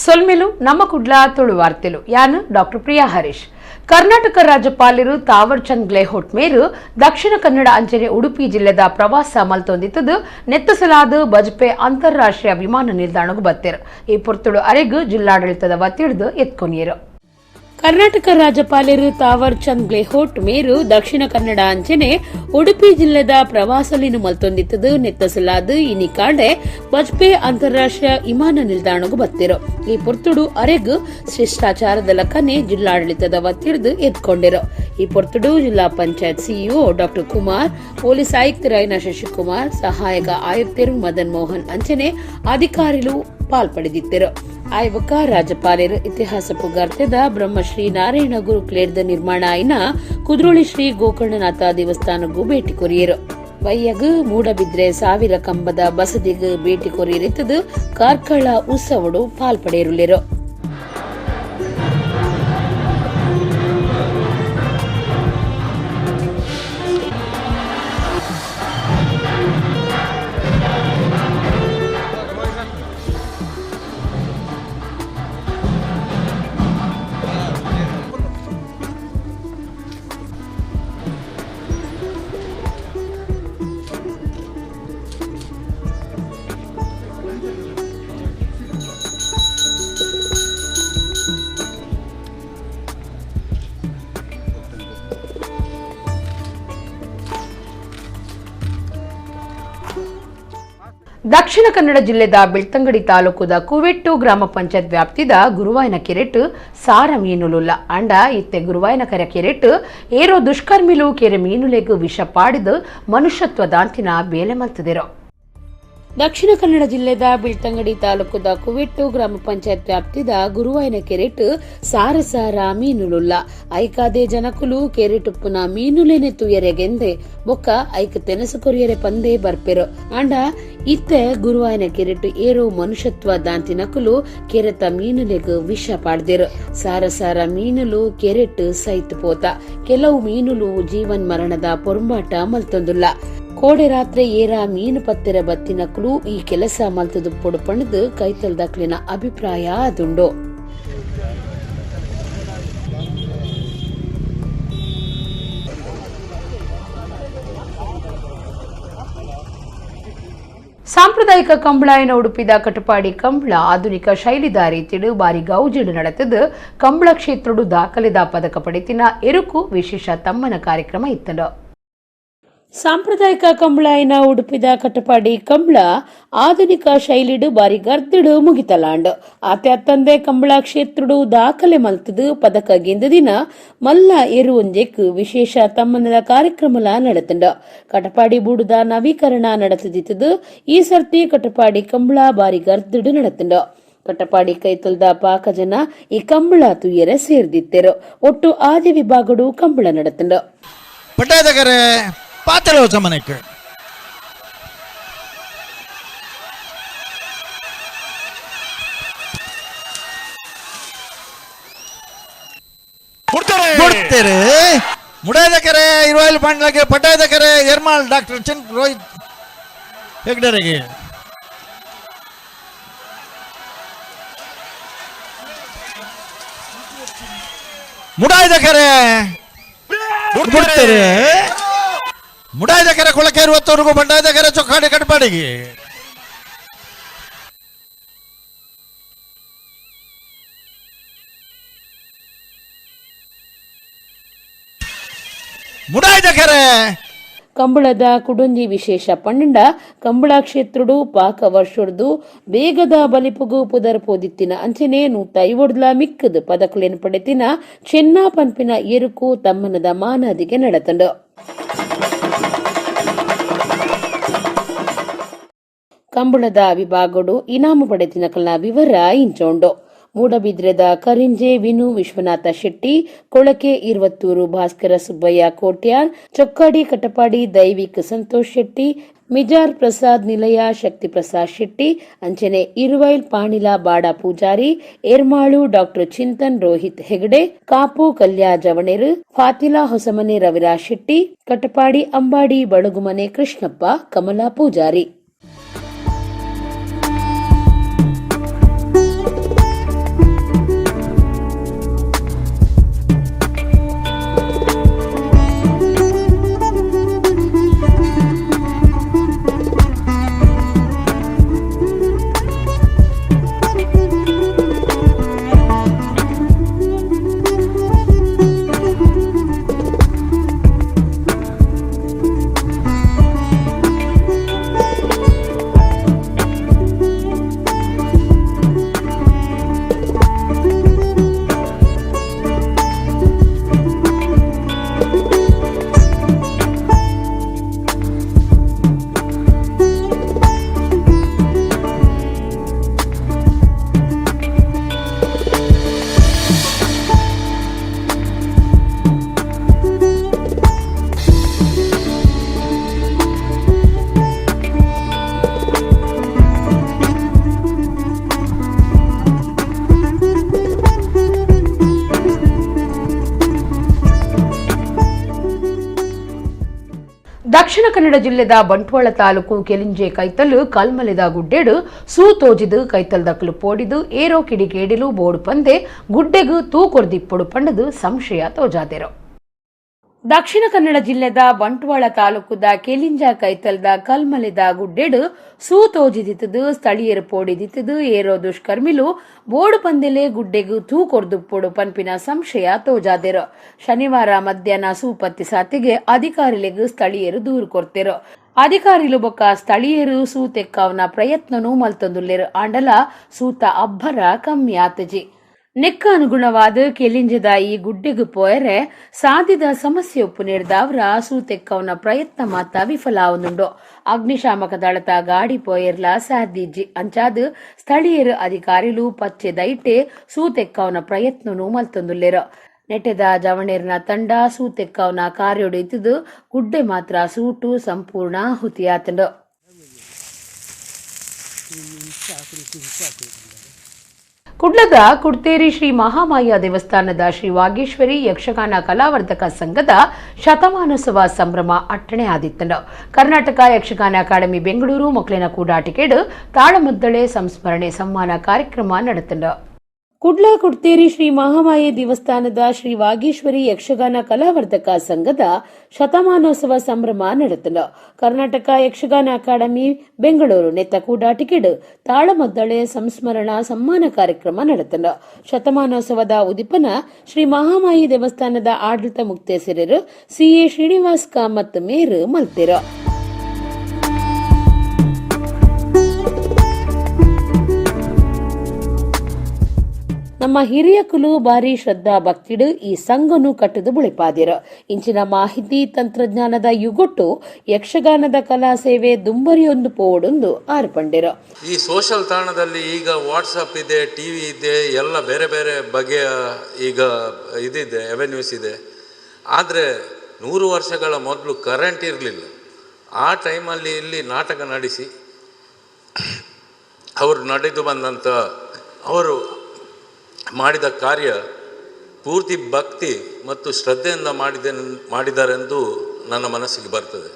ಸೊಲ್ಮೆಲು ನಮ್ಮ ಕುಡ್ಲ ತುಳು ವಾರ್ತೆಲು ಯಾನು ಡಾಕ್ಟರ್ ಪ್ರಿಯಾ ಹರೀಶ್. ಕರ್ನಾಟಕ ರಾಜ್ಯಪಾಲರು ತಾವರ್ ಚಂದ್ ಗ್ಲೆಹೋಟ್ ಮೇರು ದಕ್ಷಿಣ ಕನ್ನಡ ಅಂಚನೆ ಉಡುಪಿ ಜಿಲ್ಲೆದ ಪ್ರವಾಸ ಮಲ್ತೊಂದಿತ್ತದು ನೆತ್ತಸಲಾದ ಬಜ್ಪೆ ಅಂತಾರಾಷ್ಟ್ರೀಯ ವಿಮಾನ ನಿಲ್ದಾಣಗೂ ಬತ್ತೇರು. ಈ ಪೊರ್ತುಡು ಅರೆಗು ಜಿಲ್ಲಾಡಳಿತದ ಒತ್ತಿಡಿದು ಎತ್ಕೊನಿಯರು. ಕರ್ನಾಟಕ ರಾಜ್ಯಪಾಲರು ತಾವರ್ ಚಂದ್ ಗ್ಲೆಹೋಟ್ ಮೇರು ದಕ್ಷಿಣ ಕನ್ನಡ ಅಂಚನೆ ಉಡುಪಿ ಜಿಲ್ಲೆದ ಪ್ರವಾಸಲಿನು ಮಲ್ತೊಂದಿತ್ತದು ನೆತ್ತಸಲಾದು ಇನಿ ಕಾಂಡೆ ಬಜ್ಪೆ ಅಂತಾರಾಷ್ಟ್ರೀಯ ವಿಮಾನ ನಿಲ್ದಾಣಗೂ ಬತ್ತಿರು. ಈ ಪೊರ್ತುಡು ಅರೆಗು ಶಿಷ್ಟಾಚಾರದ ಲಕ್ಕನೆ ಜಿಲ್ಲಾಡಳಿತದ ಒತ್ತಿಡಿದು ಎತ್ಕೊಂಡಿರು. ಈ ಪೊರ್ತುಡು ಜಿಲ್ಲಾ panchayat CEO doctor Kumar, police ಆಯುಕ್ತರಾಯಿನ ಶಶಿಕುಮಾರ್, ಸಹಾಯಕ ಆಯುಕ್ತರು ಮದನ್ ಮೋಹನ್ ಅಂಚನೆ ಅಧಿಕಾರಿಗಳು ಪಾಲ್ಪಡೆದಿದ್ದರು. ಆಯ್ವಕ ರಾಜ್ಯಪಾಲರು ಇತಿಹಾಸ ಪುಗಾರ್ತೆದ ಬ್ರಹ್ಮಶ್ರೀ ನಾರಾಯಣ ಗುರುಕ್ಲೇರ್ದ ನಿರ್ಮಾಣ ಆಯ್ನ ಕುದ್ರೋಳಿ ಶ್ರೀ ಗೋಕರ್ಣನಾಥ ದೇವಸ್ಥಾನಕ್ಕೂ ಭೇಟಿ ಕೊರಿಯರು. ವಯ್ಯಗ್ ಮೂಡಬಿದ್ರೆ ಸಾವಿರ ಕಂಬದ ಬಸದಿಗೆ ಭೇಟಿ ಕೊರಿಯರಿತ್ತದು ಕಾರ್ಕಳ ಉತ್ಸವಡು ಪಾಲ್ಪಡೆಯಿರುಳಿರು. ದಕ್ಷಿಣ ಕನ್ನಡ ಜಿಲ್ಲೆದ ಬೆಳ್ತಂಗಡಿ ತಾಲೂಕುದ ಕುವೆಟ್ಟು ಗ್ರಾಮ ಪಂಚಾಯತ್ ವ್ಯಾಪ್ತಿದ ಗುರುವಾಯನ ಕೆರೆಟ್ ಸಾರ ಮೀನುಲುಲ್ಲ ಅಂಡ ಇತ್ತೆ ಗುರುವಾಯನ ಕೆರೆ ಕೆರೆಟ್ ಏರೋ ದುಷ್ಕರ್ಮಿಲು ಕೆರೆ ಮೀನುಲೆಗೂ ವಿಷ ಪಾಡಿದು ಮನುಷ್ಯತ್ವ ದಾಂತಿನ ಬೇಲೆ ಮಲ್ತದಿರೋ. ದಕ್ಷಿಣ ಕನ್ನಡ ಜಿಲ್ಲೆದ ಬೆಳ್ತಂಗಡಿ ತಾಲೂಕುದ ಕುವೆಟ್ಟು ಗ್ರಾಮ ಪಂಚಾಯತ್ ವ್ಯಾಪ್ತಿದ ಗುರುವಾಯನ ಕೆರೆಟ್ ಸಾರ ಸಾರ ಮೀನುಲುಲ್ಲ ಐಕಾದೆ ಜನಕುಲು ಕೆರೆಟುಪ್ಪುನ ಮೀನುಲೆನೆ ತುಯರೆಗೆಂದೆ ಬೊಕ್ಕ ಐಕ ತೆನಸು ಕೊರಿಯರೆ ಪಂದೆ ಬರ್ಪೆರು ಅಂಡ ಇತ್ತೆ ಗುರುವಾಯನ ಕೆರೆಟ್ ಏರೋ ಮನುಷ್ಯತ್ವ ದಾಂತಿನಕುಲು ಕೆರೆತ ಮೀನುಲೆಗ್ ವಿಷ ಪಾಡ್ದಿರು. ಸಾರ ಸಾರ ಮೀನುಲು ಕೆರೆಟ್ ಸೈತ್ ಪೋತ ಕೆಲವು ಮೀನುಲು ಜೀವನ್ ಮರಣದ ಪೊರ್ಂಬಾಟ ಮಲ್ತೊಂದುಲ್ಲ. ಕೋಡೆ ರಾತ್ರಿ ಏರ ಮೀನು ಪತ್ತೆರ ಬತ್ತಿನಕುಲು ಈ ಕೆಲಸ ಮಲ್ತದು ಪೊಡುಪಣದು ಕೈತಲ್ದಕ್ಲಿನ ಅಭಿಪ್ರಾಯ ಅದುಂಡು. ಸಾಂಪ್ರದಾಯಿಕ ಕಂಬಳಾಯನ ಉಡುಪಿದ ಕಟಪಾಡಿ ಕಂಬಳ ಆಧುನಿಕ ಶೈಲಿದ ರೀತಿಡು ಬಾರಿ ಗೌಜಿಡು ನಡೆತದು ಕಂಬಳ ಕ್ಷೇತ್ರಡು ದಾಖಲೆದ ಪದಕ ಪಡೆತಿನ ಎರುಕು ವಿಶೇಷ ತಮ್ಮನ ಕಾರ್ಯಕ್ರಮ ಇತ್ತಲು. ಸಾಂಪ್ರದಾಯಿಕ ಕಂಬಳಾಯನ ಉಡುಪಿದ ಕಟಪಾಡಿ ಕಂಬಳ ಆಧುನಿಕ ಶೈಲಿಡು ಬಾರಿ ಗರ್ದಿಡು ಮುಗಿತಲಾಂಡು ಆತ್ಯತ್ತಂದೆ ಕಂಬಳ ಕ್ಷೇತ್ರಡು ದಾಖಲೆ ಮಲ್ತದು ಪದಕ ಗೆಂದದಿನ ಮಲ್ಲ ಎರು ಒಂಜೆಕ್ ವಿಶೇಷ ತಮ್ಮನದ ಕಾರ್ಯಕ್ರಮಲ ನಡೆತಂಡ ಕಟಪಾಡಿ ಬೂಡುದ ನವೀಕರಣ ನಡೆತದಿತ್ತದು. ಈ ಸರ್ತಿ ಕಟಪಾಡಿ ಕಂಬಳ ಬಾರಿ ಗರ್ದಿಡು ನಡೆತಂಡ ಕಟಪಾಡಿ ಕೈತಲ್ದ ಪಾಕ ಜನ ಈ ಕಂಬಳ ತುಯ್ಯರೆ ಸೇರ್ದಿತ್ತೆರು. ಒಟ್ಟು ಆದಿ ವಿಭಾಗಡು ಕಂಬಳ ನಡೆತಂಡ ಪಾತಳ ಸಮನಕ್ಕೆ ಕೊಡ್ತಾರೆ ಮುಡಾದ ಕೆರೆ ಇರುವಾಯಿಲ್ ಪಾಂಡ್ಲಗೆ ಪಟಾದ ಕೆರೆ ಎರ್ಮಾಳ್ ಡಾಕ್ಟರ್ ಚಂದ್ ರೋಹಿತ್ ಹೆಗ್ಡರೆಗೆ ಮುಡಾದ ಕೆರೆ ಬಿಡ್ತಾರೆ ಮುಡಾಯ್ದ ಕೆರೆ ಕೊಳಕೆ 20ವರೆಗೂ ಬಂಡಾಯ್ದ ಕೆರೆ ಚೊಕ್ಕಾಡಿ ಕಟ್ಪಾಡಿಗೆ ಮುಡಾಯ್ದ ಕೆರೆ ಕಂಬಳದ ಕುಡೊಂಜಿ ವಿಶೇಷ ಪಂಡ ಕಂಬಳ ಕ್ಷೇತ್ರಡು ಪಾಕ ವರ್ಷದ್ದು ಬೇಗದ ಬಲಿಪುಗು ಪುದರ್ ಪೋದಿತ್ತಿನ ಅಂಚನೆ 150 ಮಿಕ್ಕದು ಪದಕಲೇನು ಪಡೆತಿನ ಚೆನ್ನಾ ಪಂಪಿನ ಎರುಕು ತಮ್ಮನದ ಮಾನದಿಗೆ ನಡೆತಂಡು. ಕಂಬಳದ ವಿಭಾಗಡು ಇನಾಮು ಪಡೆತಿನ ಕಲ ವಿವರ ಇಂಚೋಂಡು. ಮೂಡಬಿದ್ರೆದ ಕರಿಂಜೆ ವಿನು ವಿಶ್ವನಾಥ ಶೆಟ್ಟಿ, ಕೊಳಕೆ ಇರುವತ್ತೂರು ಭಾಸ್ಕರ ಸುಬ್ಬಯ್ಯ ಕೋಟ್ಯಾನ್, ಚೊಕ್ಕಾಡಿ ಕಟಪಾಡಿ ದೈವಿಕ್ ಸಂತೋಷ್ ಶೆಟ್ಟಿ, ಮಿಜಾರ್ ಪ್ರಸಾದ್ ನಿಲಯ ಶಕ್ತಿ ಪ್ರಸಾದ್ ಶೆಟ್ಟಿ, ಅಂಚನೆ ಇರುವೈಲ್ ಪಾಣಿಲ ಬಾಡ ಪೂಜಾರಿ, ಏರ್ಮಾಳು ಡಾಕ್ಟರ್ ಚಿಂತನ್ ರೋಹಿತ್ ಹೆಗಡೆ, ಕಾಪು ಕಲ್ಯಾ ಜವಣೇರು, ಫಾತಿಲಾ ಹೊಸಮನೆ ರವಿರಾಜ್ ಶೆಟ್ಟಿ, ಕಟಪಾಡಿ ಅಂಬಾಡಿ ಬಳುಗುಮನೆ ಕೃಷ್ಣಪ್ಪ, ಕಮಲಾ ಪೂಜಾರಿ. ದಕ್ಷಿಣ ಕನ್ನಡ ಜಿಲ್ಲೆದ ಬಂಟ್ವಾಳ ತಾಲೂಕು ಕೆಲಿಂಜೆ ಕೈತಲ್ ಕಲ್ಮಲೆದ ಗುಡ್ಡೆಡು ಸೂ ತೋಜಿದು ಕೈತಲ್ ದಕ್ಕಲು ಪೋಡಿದು ಏರೋ ಕಿಡಿಗೇಡಿಲು ಬೋಡು ಪಂದೆ ಗುಡ್ಡೆಗು ತೂಕೊರ್ದಿಪ್ಪೊಡು ಪಂಡದು ಸಂಶಯ ತೋಜಾದೆರು. ದಕ್ಷಿಣ ಕನ್ನಡ ಜಿಲ್ಲೆದ ಬಂಟ್ವಾಳ ತಾಲೂಕುದ ಕೆಲಿಂಜ ಕೈತಲ್ದ ಕಲ್ಮಲೆದ ಗುಡ್ಡೆಡು ಸೂ ತೋಜಿದಿತ್ತದು ಸ್ಥಳೀಯರು ಪೋಡಿದಿತ್ತದು ಏರೋ ದುಷ್ಕರ್ಮಿಲು ಬೋಡು ಪಂದೆಲೆ ಗುಡ್ಡೆಗು ತೂಕೊರ್ದುಪ್ಪೊಡು ಪನ್ಪಿನ ಸಂಶಯ ತೋಜಾದೆರು. ಶನಿವಾರ ಮಧ್ಯಾಹ್ನ ಸೂಪತ್ತಿ ಸಾತಿಗೆ ಅಧಿಕಾರಿಲೆಗು ಸ್ಥಳೀಯರು ದೂರು ಕೊರ್ತೆರು. ಅಧಿಕಾರಿಲು ಬೊಕ್ಕ ಸ್ಥಳೀಯರು ಸೂ ತೆಕ್ಕಾವ್ನ ಪ್ರಯತ್ನನೂ ಮಲ್ತೊಂದುಲ್ಲೆರು. ಆಂಡಲ ಸೂತ ಅಬ್ಬರ ಕಮ್ಮಿ ಆತಜಿ. ನೆಕ್ಕ ಅನುಗುಣವಾದ ಕೆಲಿಂಜದ ಈ ಗುಡ್ಡೆಗು ಪೋಯರೆ ಸಾಧ್ಯದ ಸಮಸ್ಯೆ ಒಪ್ಪು ನೀಡಿದವರ ಸೂತೆಕ್ಕವನ ಪ್ರಯತ್ನ ಮಾತ ವಿಫಲ ಆವನುಂಡು. ಅಗ್ನಿಶಾಮಕ ದಳದ ಗಾಡಿ ಪೋಯರ್ಲ ಸಾಧ್ಯಜ್ಜಿ ಅಂಚಾದ ಸ್ಥಳೀಯರು ಅಧಿಕಾರಿಲು ಪಚ್ಚೆ ದೈಟೆ ಸೂತೆಕ್ಕವನ ಪ್ರಯತ್ನನೂ ಮಲ್ತೊಂದುಲ್ಲೆರು. ನೆಟ್ಟೆದ ಜವಣೇರ್ನ ತಂಡ ಸೂತೆಕ್ಕವನ ಕಾರ್ಯೊಡೆಯುತ್ತಿದ್ದು ಗುಡ್ಡೆ ಮಾತ್ರ ಸೂಟು ಸಂಪೂರ್ಣ ಹುತಿಯಾತಂಡು. ಕುಡ್ಲದ ಕುಡ್ತೇರಿ ಶ್ರೀ ಮಹಾಮಾಯ ದೇವಸ್ಥಾನದ ಶ್ರೀ ವಾಗೀಶ್ವರಿ ಯಕ್ಷಗಾನ ಕಲಾವರ್ಧಕ ಸಂಘದ ಶತಮಾನೋತ್ಸವ ಸಂಭ್ರಮ ಅಟ್ಟಣೆ ಆದಿತ್ತಂಡು. ಕರ್ನಾಟಕ ಯಕ್ಷಗಾನ ಅಕಾಡೆಮಿ ಬೆಂಗಳೂರು ಮೊಕ್ಲಿನ ಕೂಡಾಟಿಕೆಡು ತಾಳಮದ್ದಳೆ ಸಂಸ್ಮರಣೆ ಸಮ್ಮಾನ ಕಾರ್ಯಕ್ರಮ ನಡೆತಂಡು. ಕುಡ್ಲ ಕುಡ್ತೇರಿ ಶ್ರೀ ಮಹಾಮಾಯಿ ದೇವಸ್ಥಾನದ ಶ್ರೀ ವಾಗೀಶ್ವರಿ ಯಕ್ಷಗಾನ ಕಲಾವರ್ಧಕ ಸಂಘದ ಶತಮಾನೋತ್ಸವ ಸಂಭ್ರಮ ನಡೆತಂಡು. ಕರ್ನಾಟಕ ಯಕ್ಷಗಾನ ಅಕಾಡೆಮಿ ಬೆಂಗಳೂರು ನೆತ್ತ ಕೂಡಾಟಿಕೆಡು ತಾಳಮದ್ದಳೆ ಸಂಸ್ಮರಣಾ ಸಮ್ಮಾನ ಕಾರ್ಯಕ್ರಮ ನಡೆತಂಡು. ಶತಮಾನೋತ್ಸವದ ಉದಿಪನ ಶ್ರೀ ಮಹಾಮಾಯಿ ದೇವಸ್ಥಾನದ ಆಡಳಿತ ಮುಕ್ತೇಸರರು ಸಿಎ ಶ್ರೀನಿವಾಸ್ ಕಾಮತ್ ಮೇರು ಮಲ್ತೆರು. ನಮ್ಮ ಹಿರಿಯಕುಲು ಬಾರಿ ಶ್ರದ್ಧಾ ಭಕ್ತಿಡು ಈ ಸಂಘನು ಕಟ್ಟದು ಬುಳಿಪಾದಿರು. ಇಂಚಿನ ಮಾಹಿತಿ ತಂತ್ರಜ್ಞಾನದ ಯುಗೊಟ್ಟು ಯಕ್ಷಗಾನದ ಕಲಾ ಸೇವೆ ದುಂಬರಿಯೊಂದು ಪೋಡೊಂದು ಆರ್ಪಂಡಿರು. ಈ ಸೋಷಲ್ ತಾಣದಲ್ಲಿ ಈಗ ವಾಟ್ಸಪ್ ಇದೆ, ಟಿವಿ ಇದೆ, ಎಲ್ಲ ಬೇರೆ ಬೇರೆ ಬಗೆಯ ಈಗ ಇದಿದೆ, ಅವೆನ್ಯೂಸ್ ಇದೆ. ಆದರೆ 100 ವರ್ಷಗಳ ಮೊದಲು ಕರೆಂಟ್ ಇರಲಿಲ್ಲ. ಆ ಟೈಮಲ್ಲಿ ಇಲ್ಲಿ ನಾಟಕ ನಡೆಸಿ ಅವರು ನಡೆದು ಬಂದಂಥ ಅವರು ಮಾಡಿದ ಕಾರ್ಯ ಪೂರ್ತಿ ಭಕ್ತಿ ಮತ್ತು ಶ್ರದ್ಧೆಯಿಂದ ಮಾಡಿದಾರೆಂದು ನನ್ನ ಮನಸ್ಸಿಗೆ ಬರ್ತದೆ.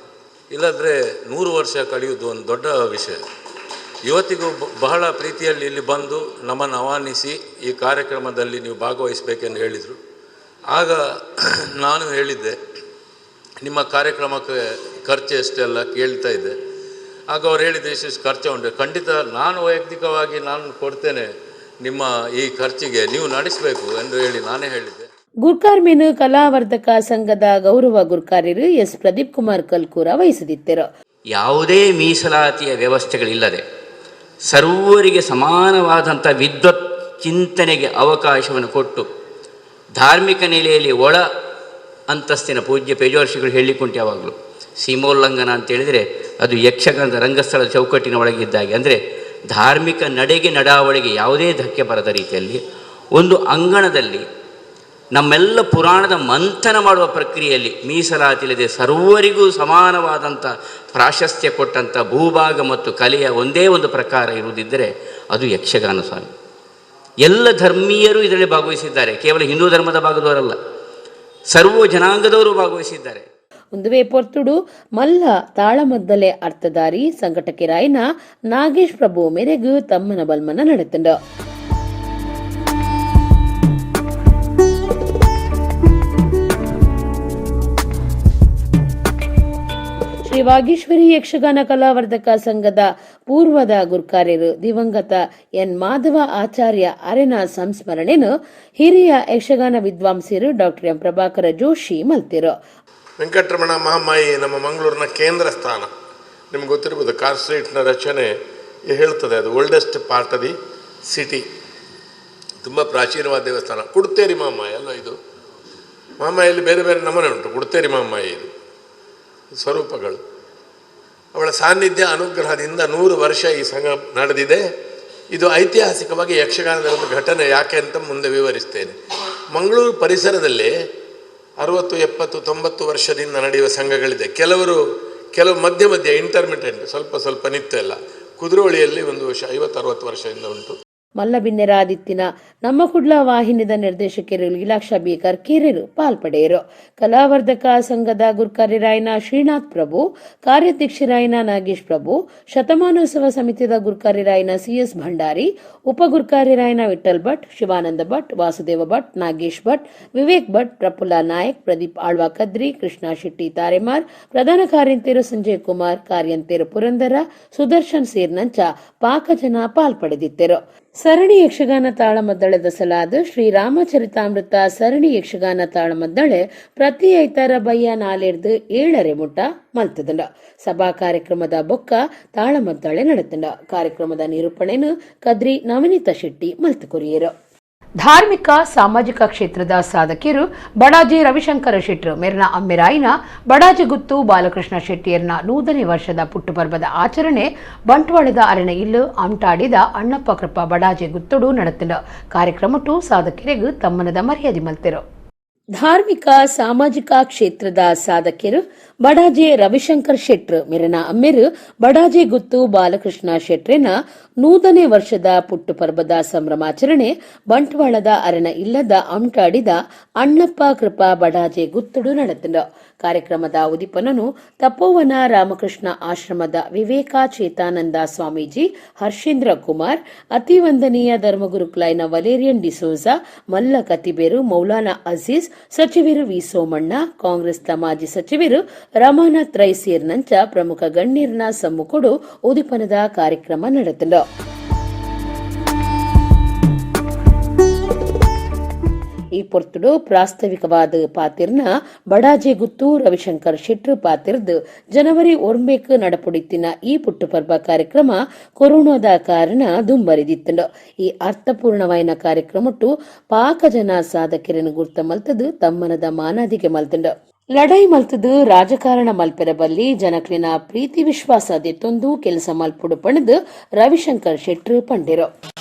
ಇಲ್ಲದ್ರೆ 100 ವರ್ಷ ಕಳೆಯುವುದು ಒಂದು ದೊಡ್ಡ ವಿಷಯ. ಇವತ್ತಿಗೂ ಬಹಳ ಪ್ರೀತಿಯಲ್ಲಿ ಇಲ್ಲಿ ಬಂದು ನಮ್ಮನ್ನು ಆಹ್ವಾನಿಸಿ ಈ ಕಾರ್ಯಕ್ರಮದಲ್ಲಿ ನೀವು ಭಾಗವಹಿಸಬೇಕೆಂದು ಹೇಳಿದರು. ಆಗ ನಾನು ಹೇಳಿದ್ದೆ, ನಿಮ್ಮ ಕಾರ್ಯಕ್ರಮಕ್ಕೆ ಖರ್ಚು ಎಷ್ಟೆಲ್ಲ ಕೇಳ್ತಾ ಇದ್ದೆ. ಆಗ ಅವ್ರು ಹೇಳಿದ್ದೆ, ಇಷ್ಟು ಖರ್ಚು ಉಂಟು. ಖಂಡಿತ ನಾನು ವೈಯಕ್ತಿಕವಾಗಿ ನಾನು ಕೊಡ್ತೇನೆ, ನಿಮ್ಮ ಈ ಖರ್ಚಿಗೆ ನೀವು ನಡೆಸಬೇಕು ಎಂದು ಹೇಳಿ ನಾನೇ ಹೇಳಿದ್ದೆ. ಗುರ್ಕಾರ್ಮಿನ್ ಕಲಾವರ್ಧಕ ಸಂಘದ ಗೌರವ ಗುರ್ಕಾರ್ಯರು ಎಸ್ ಪ್ರದೀಪ್ ಕುಮಾರ್ ಕಲ್ಕೂರ ವಹಿಸಿದ್ದರು. ಯಾವುದೇ ಮೀಸಲಾತಿಯ ವ್ಯವಸ್ಥೆಗಳಿಲ್ಲದೆ ಸರ್ವರಿಗೆ ಸಮಾನವಾದಂಥ ವಿದ್ವತ್ ಚಿಂತನೆಗೆ ಅವಕಾಶವನ್ನು ಕೊಟ್ಟು ಧಾರ್ಮಿಕ ನೆಲೆಯಲ್ಲಿ ಒಳ ಅಂತಸ್ತಿನ ಪೂಜ್ಯ ಪೇಜೋರ್ಷಿಗಳು ಹೇಳಿಕೊಂಡು ಯಾವಾಗಲೂ ಸೀಮೋಲ್ಲಂಘನ ಅಂತೇಳಿದರೆ ಅದು ಯಕ್ಷಗಾನದ ರಂಗಸ್ಥಳದ ಚೌಕಟ್ಟಿನ ಒಳಗಿದ್ದಾಗೆ, ಅಂದರೆ ಧಾರ್ಮಿಕ ನಡೆಗೆ ನಡಾವಳಿಗೆ ಯಾವುದೇ ಧಕ್ಕೆ ಬರದ ರೀತಿಯಲ್ಲಿ ಒಂದು ಅಂಗಣದಲ್ಲಿ ನಮ್ಮೆಲ್ಲ ಪುರಾಣದ ಮಂಥನ ಮಾಡುವ ಪ್ರಕ್ರಿಯೆಯಲ್ಲಿ ಮೀಸಲಾತಿಲ್ಲದೆ ಸರ್ವರಿಗೂ ಸಮಾನವಾದಂಥ ಪ್ರಾಶಸ್ತ್ಯ ಕೊಟ್ಟಂಥ ಭೂಭಾಗ ಮತ್ತು ಕಲೆಯ ಒಂದೇ ಒಂದು ಪ್ರಕಾರ ಇರುವುದಿದ್ದರೆ ಅದು ಯಕ್ಷಗಾನ ಸ್ವಾಮಿ. ಎಲ್ಲ ಧರ್ಮೀಯರು ಇದರಲ್ಲಿ ಭಾಗವಹಿಸಿದ್ದಾರೆ, ಕೇವಲ ಹಿಂದೂ ಧರ್ಮದ ಭಾಗದವರಲ್ಲ, ಸರ್ವ ಜನಾಂಗದವರು ಭಾಗವಹಿಸಿದ್ದಾರೆ. ಒಂದು ವೇ ಪೊರ್ತುಡು ಮಲ್ಲ ತಾಳಮದ್ದಲೆ ಅರ್ಥಧಾರಿ ಸಂಘಟಕರಾಯಿನ ನಾಗೇಶ್ ಪ್ರಭು ಮೇರೆಗೂ ತಮ್ಮನ ಬಲ್ಮನ ನಡೆತಂಡು. ಶ್ರೀ ವಾಗೀಶ್ವರಿ ಯಕ್ಷಗಾನ ಕಲಾವರ್ಧಕ ಸಂಘದ ಪೂರ್ವದ ಗುರ್ಕಾರ್ಯರು ದಿವಂಗತ ಎನ್ ಮಾಧವ ಆಚಾರ್ಯ ಅರೆನ ಸಂಸ್ಮರಣೆಯನ್ನು ಹಿರಿಯ ಯಕ್ಷಗಾನ ವಿದ್ವಾಂಸರು ಡಾಕ್ಟರ್ ಎಂ ಪ್ರಭಾಕರ ಜೋಶಿ ಮಲ್ತಿರು. ವೆಂಕಟರಮಣ ಮಹಾಮಾಯಿ ನಮ್ಮ ಮಂಗಳೂರಿನ ಕೇಂದ್ರ ಸ್ಥಾನ. ನಿಮ್ಗೆ ಗೊತ್ತಿರ್ಬೋದು, ಕಾರ್ ಸ್ಟ್ರೀಟ್ನ ರಚನೆ ಹೇಳ್ತದೆ, ಅದು oldest part of the city. ತುಂಬ ಪ್ರಾಚೀನವಾದ ದೇವಸ್ಥಾನ. ಕುಡ್ತೇರಿ ಮಹಾಮಾಯಿ ಅಲ್ಲ ಇದು. ಮಹಾಮಾಯಲ್ಲಿ ಬೇರೆ ಬೇರೆ ನಮೂನೆ ಉಂಟು. ಕುಡ್ತೇರಿ ಮಹಾಮಾಯಿ ಇದು ಸ್ವರೂಪಗಳು. ಅವಳ ಸಾನ್ನಿಧ್ಯ ಅನುಗ್ರಹದಿಂದ 100 ವರ್ಷ ಈ ಸಂಘ ನಡೆದಿದೆ. ಇದು ಐತಿಹಾಸಿಕವಾಗಿ ಯಕ್ಷಗಾನದ ಒಂದು ಘಟನೆ. ಯಾಕೆ ಅಂತ ಮುಂದೆ ವಿವರಿಸ್ತೇನೆ. ಮಂಗಳೂರು ಪರಿಸರದಲ್ಲಿ 60, 70, 90 ವರ್ಷದಿಂದ ನಡೆಯುವ ಸಂಘಗಳಿದೆ. ಕೆಲವು ಮಧ್ಯ ಇಂಟರ್ಮಿಟೆಂಟ್, ಸ್ವಲ್ಪ ನಿತ್ಯ ಎಲ್ಲ. ಕುದುರೋಳಿಯಲ್ಲಿ ಒಂದು 50-60 ವರ್ಷದಿಂದ ಉಂಟು. ಮಲ್ಲಬಿನ್ನೆರಾದಿತ್ತಿನ ನಮ್ಮ ಕುಡ್ಲ ವಾಹಿನಿದ ನಿರ್ದೇಶಕರು ಲೀಲಾಕ್ಷ ಬಿ ಕರ್ಕೇರರು ಪಾಲ್ಪಡೆಯರು. ಕಲಾವರ್ಧಕ ಸಂಘದ ಗುರ್ಕಾರ್ಯರಾಯನ ಶ್ರೀನಾಥ್ ಪ್ರಭು, ಕಾರ್ಯಾಧ್ಯಕ್ಷರಾಯನ ನಾಗೇಶ್ ಪ್ರಭು, ಶತಮಾನೋತ್ಸವ ಸಮಿತಿಯ ಗುರ್ಕಾರ್ಯರಾಯನ ಸಿಎಸ್ ಭಂಡಾರಿ, ಉಪಗುರ್ಕಾರ್ಯರಾಯನ ವಿಠಲ್ ಭಟ್, ಶಿವಾನಂದ ಭಟ್, ವಾಸುದೇವ ಭಟ್, ನಾಗೇಶ್ ಭಟ್, ವಿವೇಕ್ ಭಟ್, ಪ್ರಫುಲ್ಲ ನಾಯಕ್, ಪ್ರದೀಪ್ ಆಳ್ವಾ ಕದ್ರಿ, ಕೃಷ್ಣ ಶೆಟ್ಟಿ ತಾರೆಮಾರ್, ಪ್ರಧಾನ ಕಾರ್ಯಂತೇರು ಸಂಜಯ್ ಕುಮಾರ್, ಕಾರ್ಯಂತೇರು ಪುರಂದರ, ಸುದರ್ಶನ್ ಸೇರ್ನಂಚ ಪಾಕಜನ ಪಾಲ್ಪಡೆದಿದ್ದರು. ಸರಣಿ ಯಕ್ಷಗಾನ ತಾಳಮದ್ದಳೆದ ಸಲಾದ ಶ್ರೀರಾಮಚರಿತಾಮೃತ ಸರಣಿ ಯಕ್ಷಗಾನ ತಾಳಮದ್ದಳೆ ಪ್ರತಿ ಐತಾರ ಬಯ್ಯ 4-7 ಮುಟ ಮಲ್ತದಂಡ. ಸಭಾ ಕಾರ್ಯಕ್ರಮದ ಬೊಕ್ಕ ತಾಳಮದ್ದಳೆ ನಡೆತಂಡ. ಕಾರ್ಯಕ್ರಮದ ನಿರೂಪಣೆನು ಕದ್ರಿ ನವನೀತ ಶೆಟ್ಟಿ ಮಲ್ತುಕೊರಿಯರು. ಧಾರ್ಮಿಕ ಸಾಮಾಜಿಕ ಕ್ಷೇತ್ರದ ಸಾಧಕಿಯರು ಬಡಾಜಿ ರವಿಶಂಕರ ಶೆಟ್ರು ಮೇರ್ನ ಅಮ್ಮೆರಾಯಿನ ಬಡಾಜಿ ಗುತ್ತು ಬಾಲಕೃಷ್ಣ ಶೆಟ್ಟಿಯರ್ನ 100ನೇ ವರ್ಷದ ಪುಟ್ಟುಪರ್ವದ ಆಚರಣೆ ಬಂಟ್ವಾಳದ ಅರಣ್ಯ ಇಲ್ಲು ಆಮ್ಟಾಡಿದ ಅಣ್ಣಪ್ಪ ಕೃಪಾ ಬಡಾಜಿ ಗುತ್ತುಡು ನಡೆತಿಂಡ. ಕಾರ್ಯಕ್ರಮಟ್ಟು ಸಾಧಕಿಯರಿಗೂ ತಮ್ಮನದ ಮರ್ಯಾದೆ ಮಲ್ತಿರು. ಧಾರ್ಮಿಕ ಸಾಮಾಜಿಕ ಕ್ಷೇತ್ರದ ಸಾಧಕಿಯರು ಬಡಾಜೆ ರವಿಶಂಕರ್ ಶೆಟ್ರು ಮೇರನ ಅಮ್ಮೆರು ಬಡಾಜೆ ಗುತ್ತು ಬಾಲಕೃಷ್ಣ ಶೆಟ್ರಿನ 100ನೇ ವರ್ಷದ ಪುಟ್ಟುಪರ್ವದ ಸಂಭ್ರಮಾಚರಣೆ ಬಂಟ್ವಾಳದ ಅರಣ್ಯ ಇಲ್ಲದ ಅಮ್ಟಾಡಿದ ಅಣ್ಣಪ್ಪ ಕೃಪಾ ಬಡಾಜೆ ಗುತ್ತುಡು ನಡೆತಿಂಡ. ಕಾರ್ಯಕ್ರಮದ ಉದಿಪನನು ತಪೋವನ ರಾಮಕೃಷ್ಣ ಆಶ್ರಮದ ವಿವೇಕ ಚೇತಾನಂದ ಸ್ವಾಮೀಜಿ, ಹರ್ಷೇಂದ್ರ ಕುಮಾರ್, ಅತಿವಂದನೀಯ ಧರ್ಮಗುರುಕ್ಲೈನ ವಲೇರಿಯನ್ ಡಿಸೋಜಾ, ಮಲ್ಲ ಕತಿಬೇರು, ಮೌಲಾನಾ ಅಜೀಜ್, ಸಚಿವರು ವಿ ಸೋಮಣ್ಣ, ಕಾಂಗ್ರೆಸ್ ಮಾಜಿ ಸಚಿವರು ರಮಾನಾಥ್ ರೈ ಸೇರಿನಂಚ ಪ್ರಮುಖ ಗಣ್ಯರನ್ನ ಸಮ್ಮುಖಡು ಉದಿಪನದ ಕಾರ್ಯಕ್ರಮ ನಡೆತಂಡ. ಈ ಪೊರ್ತುಡು ಪ್ರಾಸ್ತಾವಿಕವಾದ ಪಾತಿರ್ನ ಬಡಾಜೆ ಗುತ್ತು ರವಿಶಂಕರ್ ಶೆಟ್ರು ಪಾತಿರ್ದು ಜನವರಿ 1 ನಡಪುಡಿತ್ತಿನ ಈ ಪುಟ್ಟುಪರ್ವ ಕಾರ್ಯಕ್ರಮ ಕೊರೋನಾದ ಕಾರಣ ದುಂಬರಿದಿತ್ತಂಡ. ಈ ಅರ್ಥಪೂರ್ಣವಾಯಿನ ಕಾರ್ಯಕ್ರಮಟ್ಟು ಪಾಕ ಜನ ಸಾಧಕರನ್ನು ಗುರ್ತ ಮಲ್ತದು ತಮ್ಮನದ ಮಾನಾದಿಗೆ ಮಲ್ತಂಡ. ಲಡಾಯಿ ಮಲ್ತದು ರಾಜಕಾರಣ ಮಲ್ಪೆರ ಬಲ್ಲಿ ಜನಕ್ಲಿನ ಪ್ರೀತಿ ವಿಶ್ವಾಸ ದೆತ್ತೊಂದು ಕೆಲಸ ಮಲ್ಪುಡು ಪಣದು ರವಿಶಂಕರ್ ಶೆಟ್ರು ಪಂಡಿರು.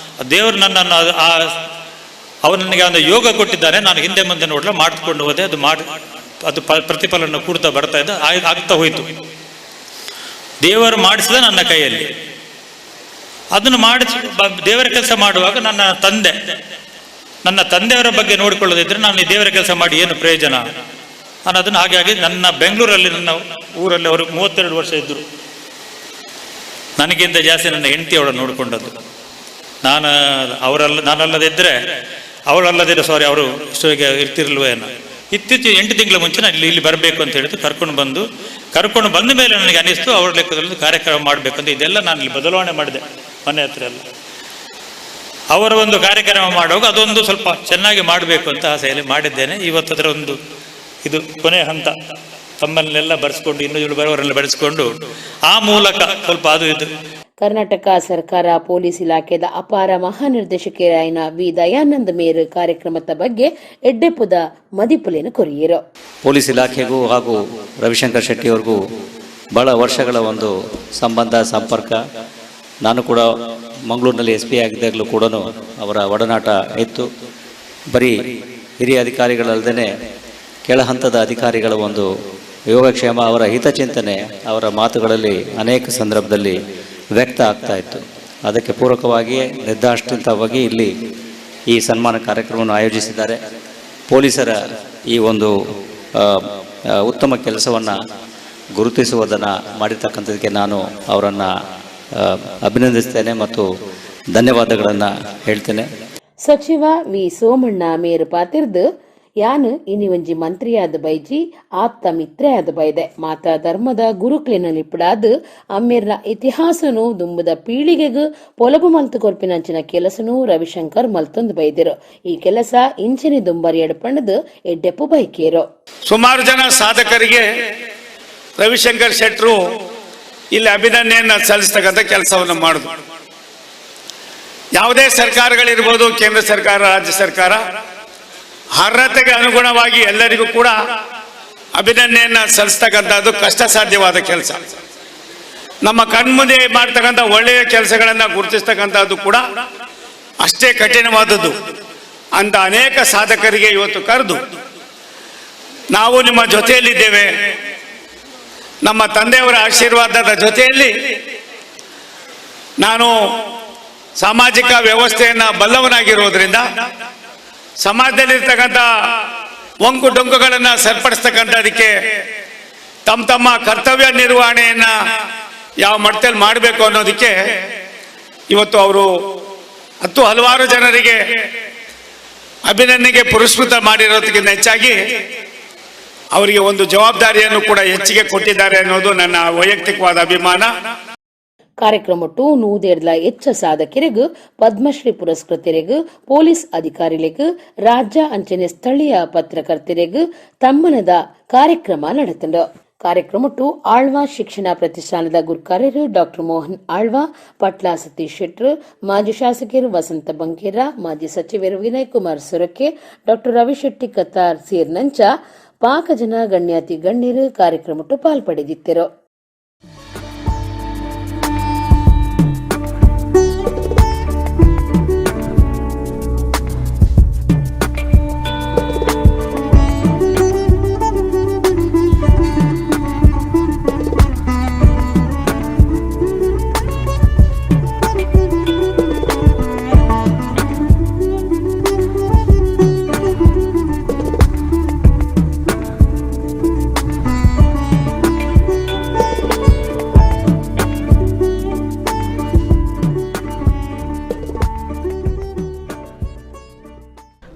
ದೇವರು ನನ್ನನ್ನು ಅವರು ನನಗೆ ಒಂದು ಯೋಗ ಕೊಟ್ಟಿದ್ದಾರೆ. ನಾನು ಹಿಂದೆ ಮುಂದೆ ನೋಡಲ ಮಾಡಿಕೊಂಡು ಹೋದೆ. ಅದು ಪ್ರತಿಫಲನ ಕೂಡ್ತಾ ಬರ್ತಾ ಇದ್ದ ಆಗ್ತಾ ಹೋಯಿತು. ದೇವರು ಮಾಡಿಸಿದ ನನ್ನ ಕೈಯಲ್ಲಿ. ಅದನ್ನು ದೇವರ ಕೆಲಸ ಮಾಡುವಾಗ ನನ್ನ ತಂದೆಯವರ ಬಗ್ಗೆ ನೋಡಿಕೊಳ್ಳೋದಿದ್ರೆ ನಾನು ಈ ದೇವರ ಕೆಲಸ ಮಾಡಿ ಏನು ಪ್ರಯೋಜನ ಅನ್ನೋದನ್ನು ಹಾಗೆ ನನ್ನ ಬೆಂಗಳೂರಲ್ಲಿ ನನ್ನ ಊರಲ್ಲಿ ಅವರು 32 ವರ್ಷ ಇದ್ದರು. ನನಗಿಂತ ಜಾಸ್ತಿ ನನ್ನ ಹೆಂಡತಿ ಅವಳನ್ನು ನೋಡಿಕೊಂಡದ್ದು. ನಾನಲ್ಲದಿದ್ದರೆ ಅವರು ಇಷ್ಟೊಗೆ ಇರ್ತಿರ್ಲ್ವೇ ಏನೋ. ಇತ್ತೀಚೆಗೆ 8 ತಿಂಗಳ ಮುಂಚೆ ನಾನು ಇಲ್ಲಿ ಬರಬೇಕು ಅಂತ ಹೇಳಿದ್ರು. ಕರ್ಕೊಂಡು ಬಂದ ಮೇಲೆ ನನಗೆ ಅನಿಸ್ತು ಅವರ ಲೆಕ್ಕದಲ್ಲಿ ಕಾರ್ಯಕ್ರಮ ಮಾಡಬೇಕಂತ. ಇದೆಲ್ಲ ನಾನು ಇಲ್ಲಿ ಬದಲಾವಣೆ ಮಾಡಿದೆ ಮನೆ ಹತ್ರ ಎಲ್ಲ. ಅವರ ಒಂದು ಕಾರ್ಯಕ್ರಮ ಮಾಡುವಾಗ ಅದೊಂದು ಸ್ವಲ್ಪ ಚೆನ್ನಾಗಿ ಮಾಡಬೇಕು ಅಂತ ಆಸೆಯಲ್ಲಿ ಮಾಡಿದ್ದೇನೆ. ಇವತ್ತು ಅದರ ಇದು ಕೊನೆ ಹಂತ. ತಮ್ಮನ್ನೆಲ್ಲ ಬರೆಸ್ಕೊಂಡು ಇನ್ನೂ ಬರೋವರೆಲ್ಲ ಬರೆಸ್ಕೊಂಡು ಆ ಮೂಲಕ ಸ್ವಲ್ಪ ಇದು. ಕರ್ನಾಟಕ ಸರ್ಕಾರ ಪೊಲೀಸ್ ಇಲಾಖೆದ ಅಪಾರ ಮಹಾನಿರ್ದೇಶಕರಾಯನ ವಿ ದಯಾನಂದ ಮೇರು ಕಾರ್ಯಕ್ರಮದ ಬಗ್ಗೆ ಎಡ್ಡೆಪ್ಪುದ ಮದಿಪುಲೇನು ಕೊರಿಯರು. ಪೊಲೀಸ್ ಇಲಾಖೆಗೂ ಹಾಗೂ ರವಿಶಂಕರ್ ಶೆಟ್ಟಿ ಅವ್ರಿಗೂ ಬಹಳ ವರ್ಷಗಳ ಒಂದು ಸಂಪರ್ಕ. ನಾನು ಕೂಡ ಮಂಗಳೂರಿನಲ್ಲಿ SP ಆಗಿದ್ದಾಗಲೂ ಕೂಡ ಅವರ ಒಡನಾಟ ಇತ್ತು. ಬರೀ ಹಿರಿಯ ಅಧಿಕಾರಿಗಳಲ್ಲದೆ ಕೆಳ ಹಂತದ ಅಧಿಕಾರಿಗಳ ಒಂದು ಯೋಗಕ್ಷೇಮ, ಅವರ ಹಿತಚಿಂತನೆ ಅವರ ಮಾತುಗಳಲ್ಲಿ ಅನೇಕ ಸಂದರ್ಭದಲ್ಲಿ ವ್ಯಕ್ತ ಆಗ್ತಾ ಇತ್ತು. ಅದಕ್ಕೆ ಪೂರಕವಾಗಿ ನಿರ್ದಾಕ್ಷಿಣ್ಯವಾಗಿ ಇಲ್ಲಿ ಈ ಸನ್ಮಾನ ಕಾರ್ಯಕ್ರಮವನ್ನು ಆಯೋಜಿಸಿದ್ದಾರೆ. ಪೊಲೀಸರ ಈ ಒಂದು ಉತ್ತಮ ಕೆಲಸವನ್ನು ಗುರುತಿಸುವುದನ್ನು ಮಾಡಿರ್ತಕ್ಕಂಥದ್ದಕ್ಕೆ ನಾನು ಅವರನ್ನು ಅಭಿನಂದಿಸ್ತೇನೆ ಮತ್ತು ಧನ್ಯವಾದಗಳನ್ನು ಹೇಳ್ತೇನೆ. ಸಚಿವ ವಿ ಸೋಮಣ್ಣ ಮೇರು ಪಾತಿರ್ದು ಯಾನು ಇನಿ ಒಂಜಿ ಮಂತ್ರಿಯಾದ ಬೈಜಿ ಆಪ್ತ ಮಿತ್ರೆಯಾದ ಬೈದೆ ಮಾತಾ ಧರ್ಮದ ಗುರುಕ್ಲಿನಲ್ಲಿಪ್ಪಡಾದು ಅಮ್ಮೇರ್ನ ಇತಿಹಾಸನು ದುಂಬುದ ಪೀಳಿಗೆಗೂ ಪೊಲಬು ಮಲ್ತು ಕೊರ್ಪಿನಂಚಿನ ಕೆಲಸನು ರವಿಶಂಕರ್ ಮಲ್ತೊಂದು ಬೈದಿರು. ಈ ಕೆಲಸ ಇಂಚಿನ ದುಂಬರಿ ಎಡ್ಪಣ್ಣದು ಎಡ್ಡೆಪ್ಪು ಬೈಕೇರು. ಸುಮಾರು ಜನ ಸಾಧಕರಿಗೆ ರವಿಶಂಕರ್ ಶೆಟ್ರು ಇಲ್ಲಿ ಅಭಿನಂದನೆಯನ್ನು ಸಲ್ಲಿಸ್ತಕ್ಕಂಥ ಕೆಲಸವನ್ನು ಮಾಡುದು. ಯಾವುದೇ ಸರ್ಕಾರಗಳಿರ್ಬೋದು, ಕೇಂದ್ರ ಸರ್ಕಾರ, ರಾಜ್ಯ ಸರ್ಕಾರ, ಅರ್ಹತೆಗೆ ಅನುಗುಣವಾಗಿ ಎಲ್ಲರಿಗೂ ಕೂಡ ಅಭಿನಂದನೆಯನ್ನು ಸಲ್ಲಿಸ್ತಕ್ಕಂಥದ್ದು ಕಷ್ಟ ಸಾಧ್ಯವಾದ ಕೆಲಸ. ನಮ್ಮ ಕಣ್ಮುಂದೆ ಮಾಡ್ತಕ್ಕಂಥ ಒಳ್ಳೆಯ ಕೆಲಸಗಳನ್ನು ಗುರುತಿಸ್ತಕ್ಕಂಥದ್ದು ಕೂಡ ಅಷ್ಟೇ ಕಠಿಣವಾದದ್ದು. ಅಂತ ಅನೇಕ ಸಾಧಕರಿಗೆ ಇವತ್ತು ಕರೆದು ನಾವು ನಿಮ್ಮ ಜೊತೆಯಲ್ಲಿದ್ದೇವೆ, ನಮ್ಮ ತಂದೆಯವರ ಆಶೀರ್ವಾದದ ಜೊತೆಯಲ್ಲಿ ನಾನು ಸಾಮಾಜಿಕ ವ್ಯವಸ್ಥೆಯನ್ನು ಬಲ್ಲವನಾಗಿರೋದ್ರಿಂದ ಸಮಾಜದಲ್ಲಿರ್ತಕ್ಕಂಥ ಒಂಕು ಡೊಂಕುಗಳನ್ನು ಸರಿಪಡಿಸ್ತಕ್ಕಂಥದಕ್ಕೆ ತಮ್ಮ ಕರ್ತವ್ಯ ನಿರ್ವಹಣೆಯನ್ನು ಯಾವ ಮಟ್ಟದಲ್ಲಿ ಮಾಡಬೇಕು ಅನ್ನೋದಕ್ಕೆ ಇವತ್ತು ಅವರು ಹಲವಾರು ಜನರಿಗೆ ಅಭಿನಂದನೆಗೆ ಪುರಸ್ಕೃತ ಮಾಡಿರೋದಕ್ಕಿಂತ ಹೆಚ್ಚಾಗಿ ಅವರಿಗೆ ಒಂದು ಜವಾಬ್ದಾರಿಯನ್ನು ಕೂಡ ಹೆಚ್ಚಿಗೆ ಕೊಟ್ಟಿದ್ದಾರೆ ಅನ್ನೋದು ನನ್ನ ವೈಯಕ್ತಿಕವಾದ ಅಭಿಮಾನ. ಕಾರ್ಯಕ್ರಮಟ್ಟು 100 ಹೆಚ್ಚ ಸಾಧಕರಿಗೂ ಪದ್ಮಶ್ರೀ ಪುರಸ್ಕೃತರಿಗೂ ಪೊಲೀಸ್ ಅಧಿಕಾರಿಗಳಿಗೂ ರಾಜ್ಯ ಅಂಚನೆ ಸ್ಥಳೀಯ ಪತ್ರಕರ್ತರಿಗೂ ತಮ್ಮನದ ಕಾರ್ಯಕ್ರಮ ನಡೆತಂಡು. ಕಾರ್ಯಕ್ರಮಟ್ಟು ಆಳ್ವಾ ಶಿಕ್ಷಣ ಪ್ರತಿಷ್ಠಾನದ ಗುರುಕಾರ್ಯರು ಡಾಕ್ಟರ್ ಮೋಹನ್ ಆಳ್ವಾ, ಪಟ್ಲಾ ಸತೀಶ್ ಶೆಟ್ರು, ಮಾಜಿ ಶಾಸಕರು ವಸಂತ ಬಂಕೇರ, ಮಾಜಿ ಸಚಿವರು ವಿನಯ್ ಕುಮಾರ್ ಸುರಕೆ, ಡಾಕ್ಟರ್ ರವಿಶೆಟ್ಟಿ ಕತಾರ್ ಸೇರಿನಂಚ ಪಾಕ ಜನ ಗಣ್ಯಾತಿ ಗಣ್ಯರು ಕಾರ್ಯಕ್ರಮಟ್ಟು ಪಾಲ್ಪಡೆದಿದ್ದರು.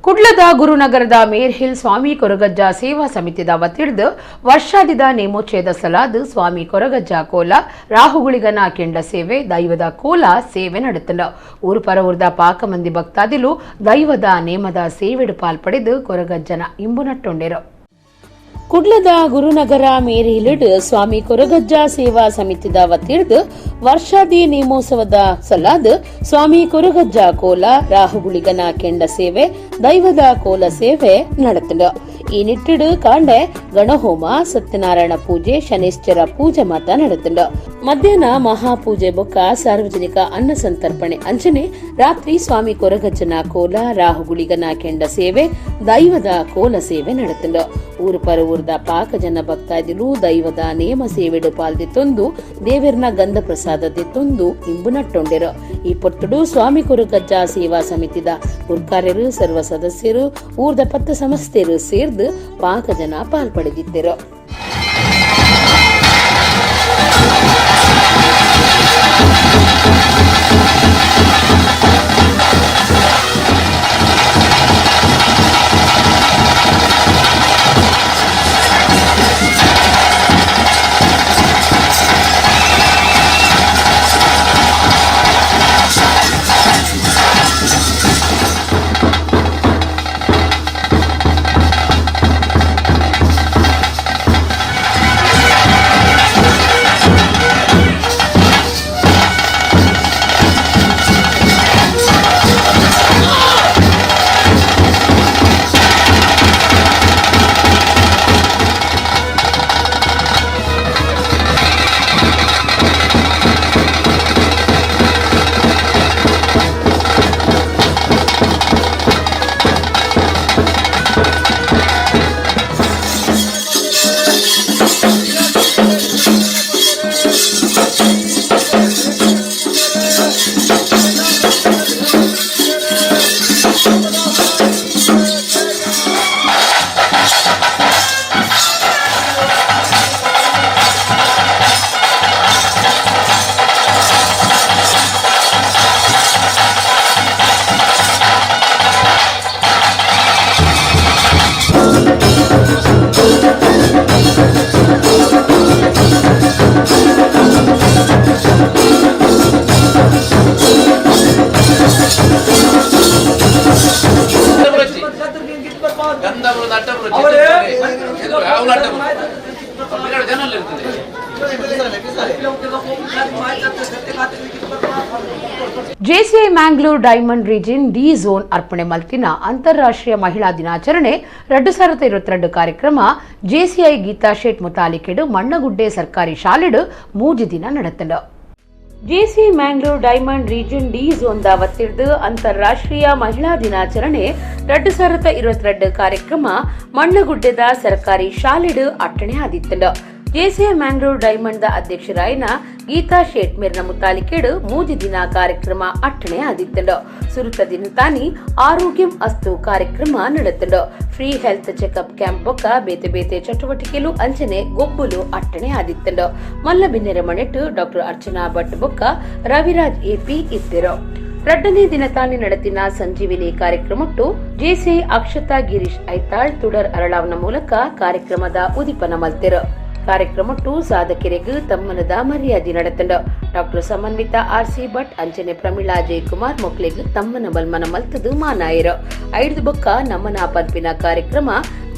ಕುಡ್ಲದ ಗುರುನಗರದ ಮೇರ್ ಹಿಲ್ ಸ್ವಾಮಿ ಕೊರಗಜ್ಜ ಸೇವಾ ಸಮಿತಿದ ವತಿಡ್ದು ವರ್ಷಾದಿದ ನೇಮೋಚ್ಛೇದ ಸಲಾದ ಸ್ವಾಮಿ ಕೊರಗಜ್ಜ ಕೋಲ ರಾಹುಗುಳಿಗನ ಕೆಂಡ ಸೇವೆ ದೈವದ ಕೋಲ ಸೇವೆ ನಡೆತಂಡ ಊರು ಪರವೂರ್ದ ಪಾಕ ಮಂದಿ ಭಕ್ತಾದಿಲು ದೈವದ ನೇಮದ ಸೇವೆಡು ಪಾಲ್ಪಡೆದು ಕೊರಗಜ್ಜನ ಇಂಬುನಟ್ಟೊಂಡೆರು. ಕುಡ್ಲದ ಗುರುನಗರ ಮೇರ್ ಹಿಲ್ಡ್ ಸ್ವಾಮಿ ಕೊರಗಜ್ಜ ಸೇವಾ ಸಮಿತಿದ ವತಿಡ್ದು ವರ್ಷಾದಿ ನೇಮೋತ್ಸವದ ಸಲಾದ ಸ್ವಾಮಿ ಕೊರಗಜ್ಜ ಕೋಲ ರಾಹುಗುಳಿಗನ ಕೆಂಡ ಸೇವೆ ದೈವದ ಕೋಲ ಸೇವೆ ನಡೆತಂಡ. ಈ ನಿಟ್ಟಿಡು ಕಾಂಡೆ ಗಣಹೋಮ, ಸತ್ಯನಾರಾಯಣ ಪೂಜೆ, ಶನೇಶ್ವರ ಪೂಜೆ ಮಾತ ನಡೆತಂಡ. ಮಧ್ಯಾಹ್ನ ಮಹಾಪೂಜೆ ಬೊಕ್ಕ ಸಾರ್ವಜನಿಕ ಅನ್ನ ಸಂತರ್ಪಣೆ ಅಂಚನೆ ರಾತ್ರಿ ಸ್ವಾಮಿ ಕೊರಗಜ್ಜನ ಕೋಲ ರಾಹುಗುಳಿಗನ ಕೆಂಡ ಸೇವೆ ದೈವದ ಕೋಲ ಸೇವೆ ನಡೆತಂಡ. ಊರು ಪರವೂರ್ದ ಪಾಕ ಜನ ಭಕ್ತಾದಿಲು ದೈವದ ನೇಮ ಸೇವೆಡು ಪಾಲ್ದಿತ್ತೊಂದು ದೇವರ್ನ ಗಂಧ ಪ್ರಸಾದದಿತ್ತೊಂದು ಇಂಬು ನಟ್ಟೊಂಡೆರು. ಈ ಪೊತ್ತುಡು ಸ್ವಾಮಿ ಕೊರಗಜ್ಜ ಸೇವಾ ಸಮಿತಿದ ಗುರುಕಾರ್ಯರು, ಸರ್ವ ಸದಸ್ಯರು, ಊರ್ದ 10 ಸಂಸ್ಥೆರು ಸೇರ್ದು ಪಾಕ ಜನ ಪಾಲ್ಪಡೆದಿದ್ದರು. JCI Mangalore diamond region D zone ಅರ್ಪಣೆ ಮಲ್ತಿನ ಅಂತಾರಾಷ್ಟ್ರೀಯ ಮಹಿಳಾ ದಿನಾಚರಣೆ 2022 ಕಾರ್ಯಕ್ರಮ ಜೆಸಿಐ ಗೀತಾ ಶೇಟ್ ಮುತಾಲಿಕೆಡು ಮಣ್ಣಗುಡ್ಡೆ ಸರ್ಕಾರಿ ಶಾಲೆಡು 3 ದಿನ ನಡೆತಂಡ. JCI Mangalore diamond region D zone ವತ್ತಿಡ್ದು ಅಂತಾರಾಷ್ಟ್ರೀಯ ಮಹಿಳಾ ದಿನಾಚರಣೆ 2022 ಕಾರ್ಯಕ್ರಮ ಮಣ್ಣಗುಡ್ಡೆದ ಸರ್ಕಾರಿ ಶಾಲೆಡು ಅಟ್ಟಣೆ ಆದಿತ್ತಂಡ. ಜೆಸಿಎ ಮ್ಯಾಂಗ್ಳೂರ್ ಡೈಮಂಡ್ ದ ಅಧ್ಯಕ್ಷರಾಯಿನ ಗೀತಾ ಶೇಟ್ಮೇರ್ನ ಮುತಾಲಿಕೇಡು 3 ದಿನ ಕಾರ್ಯಕ್ರಮ ಅಟ್ಟಣೆ ಆದಿತ್ತಂಡು. ಸುರುತ ದಿನ ತಾನಿ ಆರೋಗ್ಯಂ ಅಸ್ತು ಕಾರ್ಯಕ್ರಮ ನಡೆತ್ತಂಡು. ಫ್ರೀ ಹೆಲ್ತ್ ಚೆಕಪ್ ಕ್ಯಾಂಪ್ ಬೊಕ್ಕ ಬೇತೆ ಬೇತೆ ಚಟುವಟಿಕೆಲು ಅಂಚನೆ ಗೊಬ್ಬುಲು ಅಟ್ಟಣೆ ಆದಿತ್ತಂಡು. ಮಲ್ಲಬಿನ್ನೆರ ಮನೆಟ್ಟು ಡಾಕ್ಟರ್ ಅರ್ಚನಾ ಭಟ್ ಬೊಕ್ಕ ರವಿರಾಜ್ ಎಪಿ ಇತ್ತಿರು. 2ನೇ ದಿನ ತಾನಿ ನಡೆತಿನ ಸಂಜೀವಿನಿ ಕಾರ್ಯಕ್ರಮಟ್ಟು ಜೆಸಿಐ ಅಕ್ಷತಾ ಗಿರೀಶ್ ಐತಾಳ್ ತುಡರ್ ಅರಳಾವ್ನ ಮೂಲಕ ಕಾರ್ಯಕ್ರಮದ ಉದಿಪನ ಮಲ್ತಿರು. ಕಾರ್ಯಕ್ರಮಟ್ಟು ಸಾಧಕರಿಗೆ ತಮ್ಮನದ ಮರ್ಯಾದೆ ನಡೆತಂಡ. ಡಾಕ್ಟರ್ ಸಮನ್ವಿತಾ ಆರ್ಸಿ ಭಟ್ ಅಂಚನೆ ಪ್ರಮೀಳಾ ಜಯಕುಮಾರ್ ಮೊಕ್ಲೆಗ್ ತಮ್ಮನ ಬಲ್ಮನ ಮಲ್ತದು ಮಾನಾಯಿರು. 5 ಬೊಕ್ಕ ನಮ್ಮನ ಪಂಪಿನ ಕಾರ್ಯಕ್ರಮ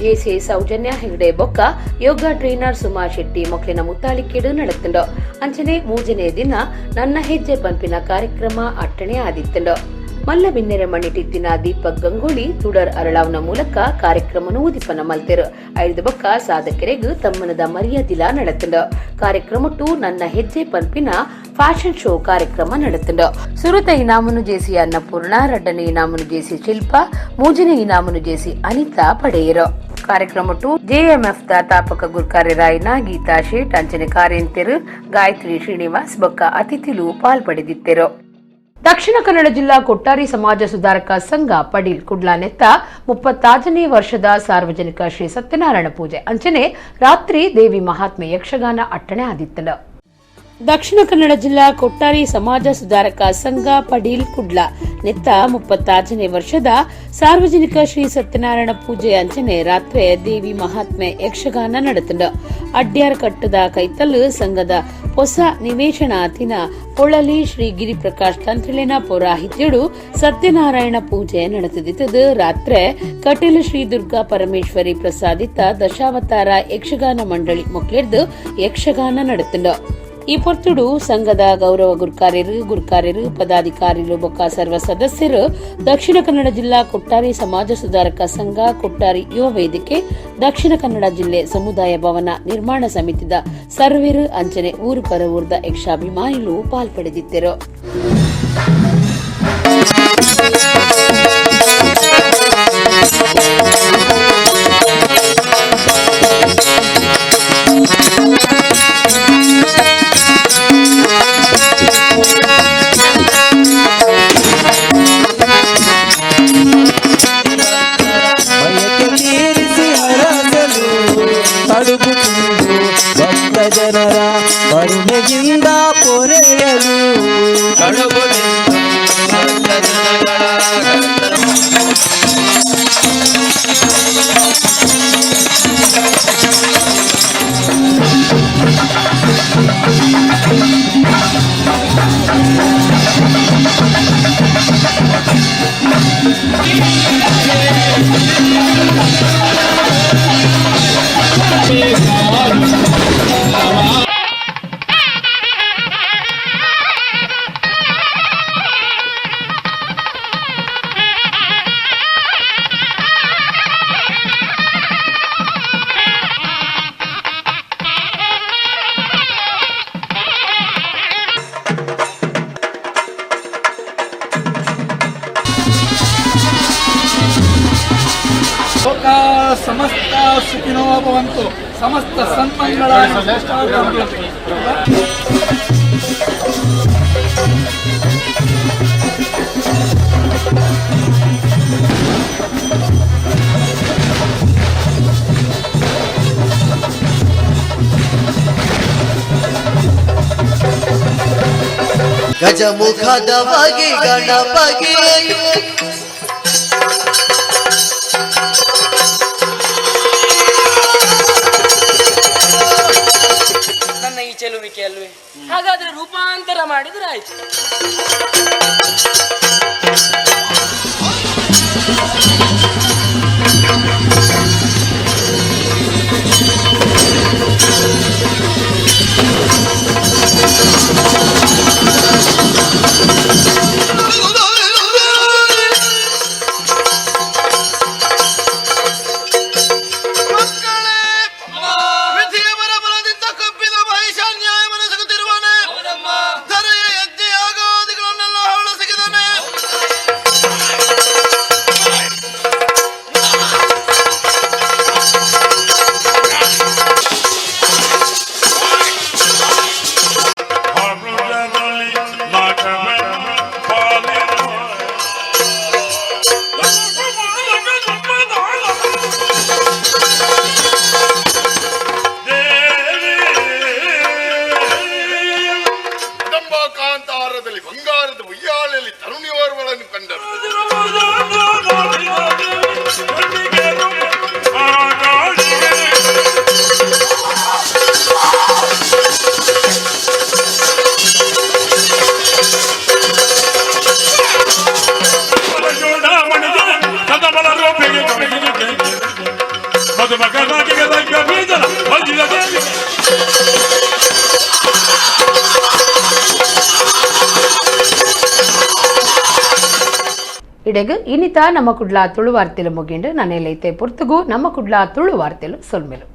ಜೆಸಿಐ ಸೌಜನ್ಯ ಹೆಗ್ಡೆ ಬೊಕ್ಕ ಯೋಗ ಟ್ರೈನರ್ ಸುಮಾ ಶೆಟ್ಟಿ ಮೊಕ್ಲಿನ ಮುತ್ತಾಳಿಕೆಡು ನಡೆತಂಡ. ಅಂಚನೆ 3ನೇ ದಿನ ನನ್ನ ಹೆಜ್ಜೆ ಪಂಪಿನ ಕಾರ್ಯಕ್ರಮ ಅಟ್ಟಣೆ ಆದಿತ್ತಂಡ. ಮಲ್ಲಬಿನ್ನೆರೆ ಮಣ್ಣಿಟ್ಟಿತ್ತಿನ ದೀಪಕ್ ಗಂಗೂಳಿ ತುಡರ್ ಅರಳಾವ್ನ ಮೂಲಕ ಕಾರ್ಯಕ್ರಮನು ಉದಿಪನ ಮಲ್ತೆರು. 5 ಬೊಕ್ಕ ಸಾಧಕರಿಗೆ ತಮ್ಮನದ ಮರ್ಯಾದಿಲ ನಡೆತಂಡ. ಕಾರ್ಯಕ್ರಮಟ್ಟು ನನ್ನ ಹೆಜ್ಜೆ ಪಂಪಿನ ಫ್ಯಾಷನ್ ಶೋ ಕಾರ್ಯಕ್ರಮ ನಡೆತಂಡ. ಸುರುತ ಇನಾಮನು ಜೇಸಿ ಅನ್ನಪೂರ್ಣ, 2ನೇ ಇನಾಮನು ಜೇಸಿ ಶಿಲ್ಪ, 3ನೇ ಇನಾಮನು ಜೇಸಿ ಅನಿತಾ ಪಡೆಯರು. ಕಾರ್ಯಕ್ರಮಟ್ಟು ಜೆಎಂಎಫ್ ದ ತಾಪಕ ಗುರ್ಕಾರ್ಯರಾಯಿನ ಗೀತಾ ಶೇಟ್ ಅಂಚನೆ ಕಾರ್ಯಂತೆರು ಗಾಯತ್ರಿ ಶ್ರೀನಿವಾಸ್ ಬೊಕ್ಕ ಅತಿಥಿಲು ಪಾಲ್ಪಡೆದಿತ್ತೆರು. ದಕ್ಷಿಣ ಕನ್ನಡ ಜಿಲ್ಲಾ ಕೊಟ್ಟಾರಿ ಸಮಾಜ ಸುಧಾರಕ ಸಂಘ ಪಡೀಲ್ ಕುಡ್ಲಾನೆತ್ತ 36ನೇ ವರ್ಷದ ಸಾರ್ವಜನಿಕ ಶ್ರೀ ಸತ್ಯನಾರಾಯಣ ಪೂಜೆ ಅಂಚನೆ ರಾತ್ರಿ ದೇವಿ ಮಹಾತ್ಮೆ ಯಕ್ಷಗಾನ ಅಟ್ಟಣೆ ಆದಿತ್ತಂಡ. ದಕ್ಷಿಣ ಕನ್ನಡ ಜಿಲ್ಲಾ ಕೊಟ್ಟಾರಿ ಸಮಾಜ ಸುಧಾರಕ ಸಂಘ ಪಡೀಲ್ ಕುಡ್ಲ ನೆತ್ತ 36ನೇ ವರ್ಷದ ಸಾರ್ವಜನಿಕ ಶ್ರೀ ಸತ್ಯನಾರಾಯಣ ಪೂಜೆ ಅಂಚನೆ ರಾತ್ರಿ ದೇವಿ ಮಹಾತ್ಮೆ ಯಕ್ಷಗಾನ ನಡೆತಂಡ. ಅಡ್ಯಾರ್ ಕಟ್ಟದ ಕೈತಲ್ ಸಂಘದ ಹೊಸ ನಿವೇಶನಾತಿನ ಪೊಳಲಿ ಶ್ರೀ ಗಿರಿಪ್ರಕಾಶ್ ತಂತ್ರಿಲಿನ ಪೌರಾಹಿತ್ಯಡು ಸತ್ಯನಾರಾಯಣ ಪೂಜೆ ನಡೆದಿದ್ದದು. ರಾತ್ರಿ ಕಟೀಲು ಶ್ರೀ ದುರ್ಗಾ ಪರಮೇಶ್ವರಿ ಪ್ರಸಾದಿತ ದಶಾವತಾರ ಯಕ್ಷಗಾನ ಮಂಡಳಿ ಮೊಕ್ಲೆರ್ದು ಯಕ್ಷಗಾನ ನಡೆತಂಡ. ಈ ಪೊರ್ತುಡು ಸಂಘದ ಗೌರವ ಗುರ್ಕಾರ್ಯರು ಪದಾಧಿಕಾರಿಗಳು ಬೊಕ್ಕ ಸರ್ವ ಸದಸ್ಯರು ದಕ್ಷಿಣ ಕನ್ನಡ ಜಿಲ್ಲಾ ಕೊಟ್ಟಾರಿ ಸಮಾಜ ಸುಧಾರಕ ಸಂಘ ಕೊಟ್ಟಾರಿ ಯುವ ವೇದಿಕೆ ದಕ್ಷಿಣ ಕನ್ನಡ ಜಿಲ್ಲೆ ಸಮುದಾಯ ಭವನ ನಿರ್ಮಾಣ ಸಮಿತಿದ ಸರ್ವೇರು ಅಂಚನೆ ಊರು ಪರವೂರ್ದ ಯಕ್ಷಾಭಿಮಾನಿಗಳು ಪಾಲ್ಪಡೆದಿದ್ದರು. ಜನರ ಕರುಣೆಯಿಂದ ಪೊರೆಯಲು ಸಮಸ್ತ ಸುಖಿನೋ ಭವಂತು, ಸಮಸ್ತ ಸನ್ಮಂಗಳಾನಿ ಗಜಮುಖದ ಬಗೆ ಗಣಪಗೆ ನನ್ನ ಈ ಚೆಲುವಿಕೆ ಅಲ್ವೇ? ಹಾಗಾದ್ರೆ ರೂಪಾಂತರ ಮಾಡಿದ್ರೆ ಆಯ್ತು. ಇಡೆಗ್ ಇನ್ನಿತ ನಮ್ಮ ಕುಡ್ಲ ತುಳು ವಾರ್ತೆಲು ಮುಗಿಂಡು ನನೆಲೈತೆ ಪುರ್ತುಗು ನಮ್ಮ ಕುಡ್ಲ ತುಳು ವಾರ್ತೆಲು ಸೊಲ್ಮೆಲು.